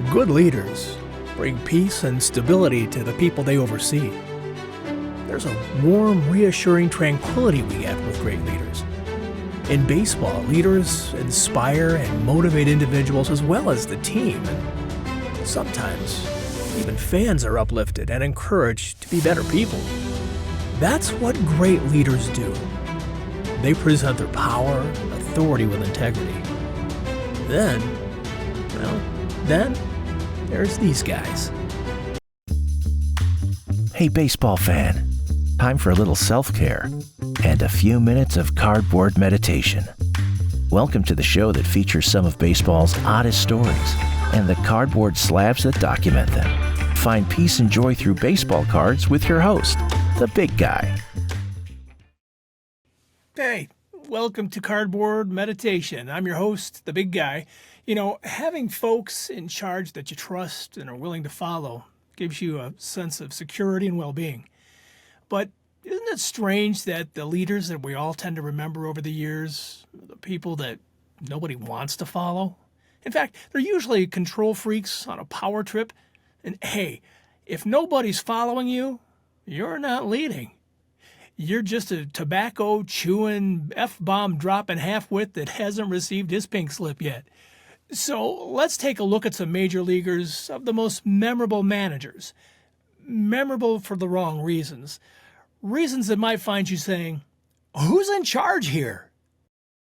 Good leaders bring peace and stability to the people they oversee. There's a warm, reassuring tranquility we get with great leaders. In baseball, leaders inspire and motivate individuals as well as the team. And sometimes, even fans are uplifted and encouraged to be better people. That's what great leaders do. They present their power and authority with integrity. Then there's these guys. Hey, baseball fan. Time for a little self-care and a few minutes of cardboard meditation. Welcome to the show that features some of baseball's oddest stories and the cardboard slabs that document them. Find peace and joy through baseball cards with your host, the Big Guy. Hey, welcome to Cardboard Meditation. I'm your host, the Big Guy. You know, having folks in charge that you trust and are willing to follow gives you a sense of security and well-being. But isn't it strange that the leaders that we all tend to remember over the years, the people that nobody wants to follow? In fact, they're usually control freaks on a power trip. And hey, if nobody's following you, you're not leading. You're just a tobacco-chewing, F-bomb dropping half-wit that hasn't received his pink slip yet. So let's take a look at some major leaguers of the most memorable managers. Memorable for the wrong reasons. Reasons that might find you saying, who's in charge here?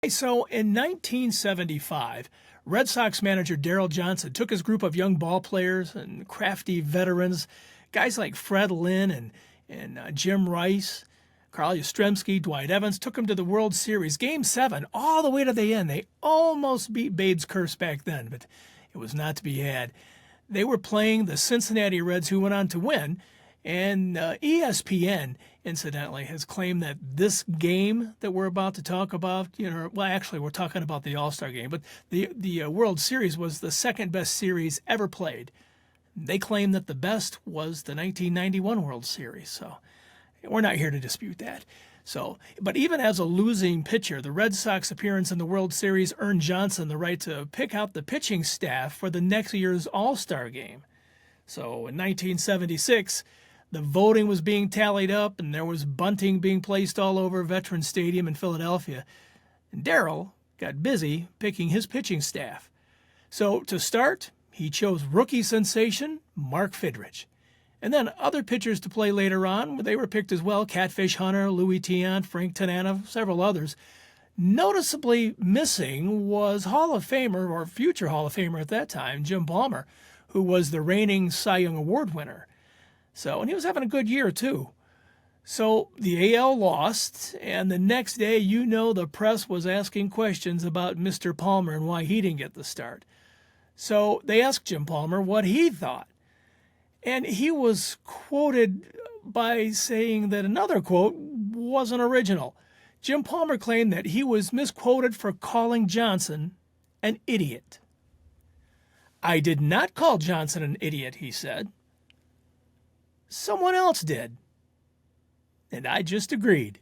So in 1975, Red Sox manager Darrell Johnson took his group of young ball players and crafty veterans, guys like Fred Lynn and Jim Rice, Carl Yastrzemski, Dwight Evans, took them to the World Series, Game 7, all the way to the end. They almost beat Babe's curse back then, but it was not to be had. They were playing the Cincinnati Reds, who went on to win, and ESPN, incidentally, has claimed that this game that we're about to talk about, actually we're talking about the All-Star game, but the World Series was the second best series ever played. They claim that the best was the 1991 World Series, so we're not here to dispute that. But even as a losing pitcher, the Red Sox appearance in the World Series earned Johnson the right to pick out the pitching staff for the next year's All-Star game. So in 1976, the voting was being tallied up and there was bunting being placed all over Veterans Stadium in Philadelphia. And Darrell got busy picking his pitching staff. So to start, he chose rookie sensation Mark Fidrych. And then other pitchers to play later on, they were picked as well: Catfish Hunter, Louis Tiant, Frank Tanana, several others. Noticeably missing was Hall of Famer, or future Hall of Famer at that time, Jim Palmer, who was the reigning Cy Young Award winner. And he was having a good year, too. So the AL lost, and the next day, the press was asking questions about Mr. Palmer and why he didn't get the start. So they asked Jim Palmer what he thought. And he was quoted by saying that another quote wasn't original. Jim Palmer claimed that he was misquoted for calling Johnson an idiot. "I did not call Johnson an idiot," he said. "Someone else did." And I just agreed.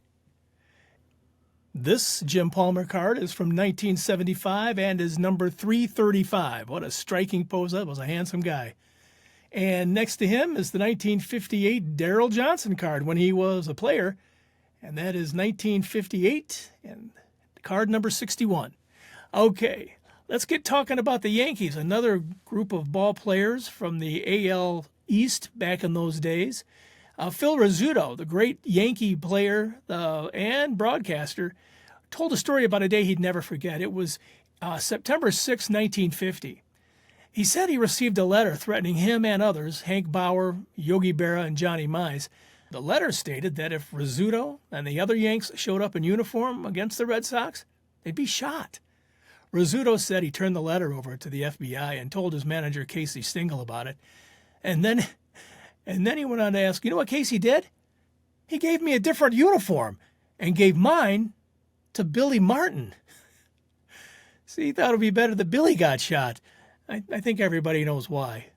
This Jim Palmer card is from 1975 and is number 335. What a striking pose. That was a handsome guy. And next to him is the 1958 Darrell Johnson card when he was a player, and that is 1958 and card number 61. Okay, let's get talking about the Yankees, another group of ball players from the AL East back in those days. Phil Rizzuto, the great Yankee player and broadcaster, told a story about a day he'd never forget. It was September 6, 1950. He said he received a letter threatening him and others, Hank Bauer, Yogi Berra, and Johnny Mize. The letter stated that if Rizzuto and the other Yanks showed up in uniform against the Red Sox, they'd be shot. Rizzuto said he turned the letter over to the FBI and told his manager, Casey Stengel, about it. And then he went on to ask, you know what Casey did? He gave me a different uniform and gave mine to Billy Martin. See, he thought it would be better that Billy got shot. I think everybody knows why.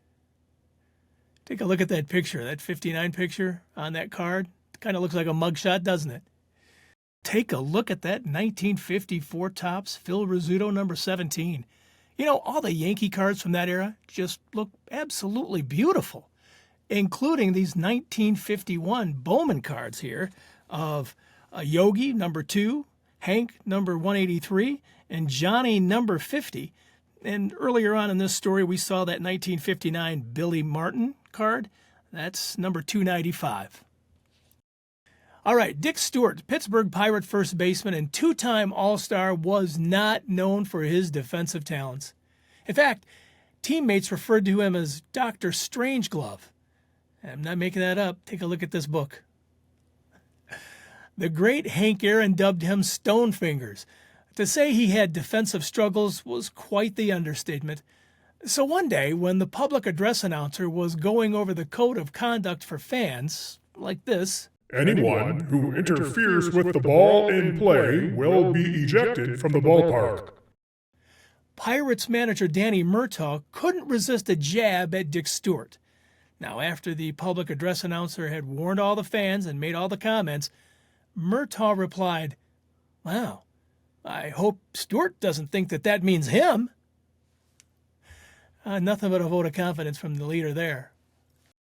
Take a look at that picture, that 59 picture on that card. It kind of looks like a mugshot, doesn't it? Take a look at that 1954 Topps Phil Rizzuto number 17. You know, all the Yankee cards from that era just look absolutely beautiful, including these 1951 Bowman cards here of Yogi, number 2, Hank, number 183, and Johnny, number 50. And earlier on in this story, we saw that 1959 Billy Martin card. That's number 295. All right, Dick Stewart, Pittsburgh Pirate first baseman and two-time All-Star, was not known for his defensive talents. In fact, teammates referred to him as Dr. Strangeglove. I'm not making that up. Take a look at this book. The great Hank Aaron dubbed him Stone Fingers. To say he had defensive struggles was quite the understatement. So one day, when the public address announcer was going over the code of conduct for fans, like this, "Anyone who interferes with the ball in play will be ejected from the ballpark." Pirates manager Danny Murtaugh couldn't resist a jab at Dick Stewart. Now, after the public address announcer had warned all the fans and made all the comments, Murtaugh replied, "Wow, I hope Stewart doesn't think that means him." Nothing but a vote of confidence from the leader there.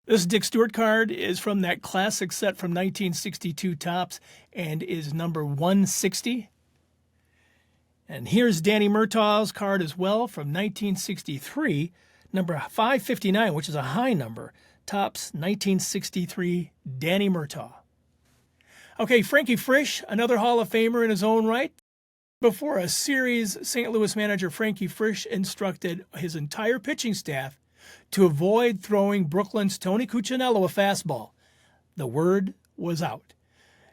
This Dick Stewart card is from that classic set from 1962 Topps and is number 160. And here's Danny Murtaugh's card as well from 1963, number 559, which is a high number. Topps 1963 Danny Murtaugh. Okay, Frankie Frisch, another Hall of Famer in his own right. Before a series, St. Louis manager Frankie Frisch instructed his entire pitching staff to avoid throwing Brooklyn's Tony Cuccinello a fastball. The word was out.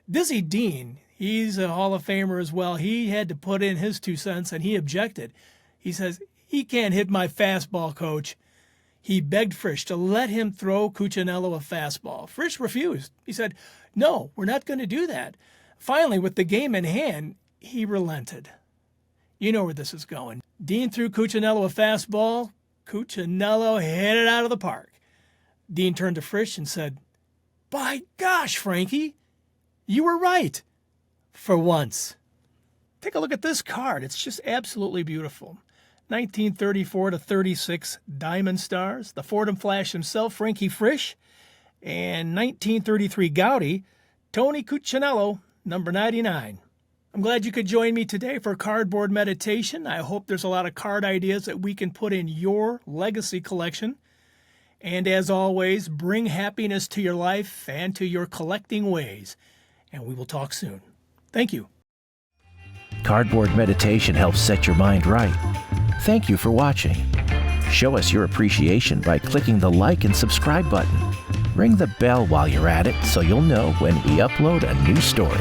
Dizzy Dean, he's a Hall of Famer as well. He had to put in his 2 cents, and he objected. He says, "He can't hit my fastball, coach." He begged Frisch to let him throw Cuccinello a fastball. Frisch refused. He said, "No, we're not going to do that." Finally, with the game in hand, he relented. You know where this is going. Dean threw Cuccinello a fastball. Cuccinello hit it out of the park. Dean turned to Frisch and said, "By gosh, Frankie, you were right. For once." Take a look at this card. It's just absolutely beautiful. 1934 to 36 Diamond Stars, the Fordham Flash himself, Frankie Frisch, and 1933 Gaudy, Tony Cuccinello, number 99. I'm glad you could join me today for Cardboard Meditation. I hope there's a lot of card ideas that we can put in your legacy collection. And as always, bring happiness to your life and to your collecting ways. And we will talk soon. Thank you. Cardboard Meditation helps set your mind right. Thank you for watching. Show us your appreciation by clicking the like and subscribe button. Ring the bell while you're at it so you'll know when we upload a new story.